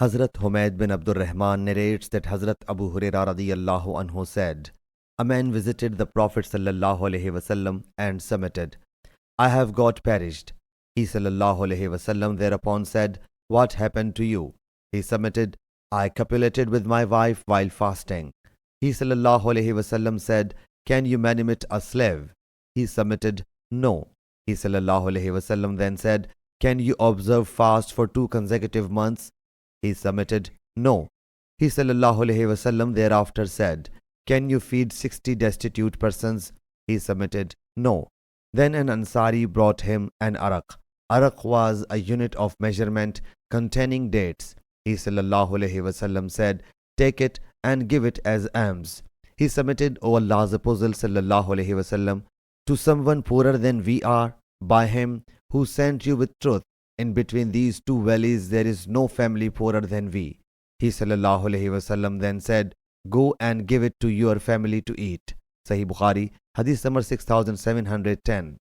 Hazrat Humayd bin Abdul Rahman narrates that Hazrat Abu Hurairah radiyallahu anhu said, a man visited the Prophet sallallahu alaihi wasallam and submitted, I have got perished. He sallallahu alaihi wasallam thereupon said, what happened to you? He submitted, I copulated with my wife while fasting. He sallallahu alaihi wasallam said, can you manumit a slave? He submitted, no. He sallallahu alaihi wasallam then said, can you observe fast for 2 consecutive months? He submitted, no. He sallallahu alaihi wasallam thereafter said, can you feed 60 destitute persons? He submitted, no. Then an Ansari brought him an arak. Arak was a unit of measurement containing dates. He sallallahu alaihi wasallam said, take it and give it as alms. He submitted, O Allah's Apostle sallallahu alaihi wasallam, to someone poorer than we are, by him who sent you with truth. In between these 2 valleys there is no family poorer than we. He sallallahu alaihi wasallam then said, go and give it to your family to eat. Sahih Bukhari, Hadith number 6710.